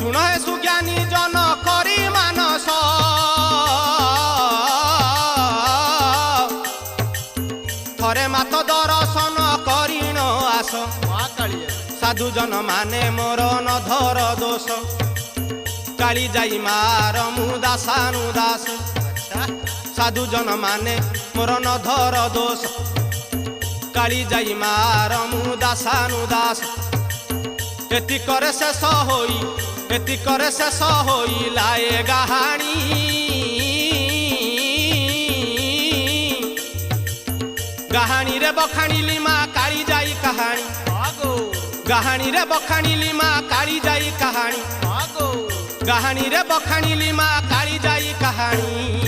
शुण हे सुज्ञानी जन करी मानस थरे मात दर्शन करिण आस साधु जन माने मोर न धर दोष काली जाई मार मुदासानु दास साधु जन माने मोर न धर दोष काली जाई मार मुदासानु दास एति करे शेष होई एति करे शेष होई लाए गाहाणी गाहाणी रे बखाणिली माँ काली जाई कहानी गाहाणी रे बखाणिली माँ काली जाई कहानी गाहाणी रे बखाणिली माँ काली जाई कहानी।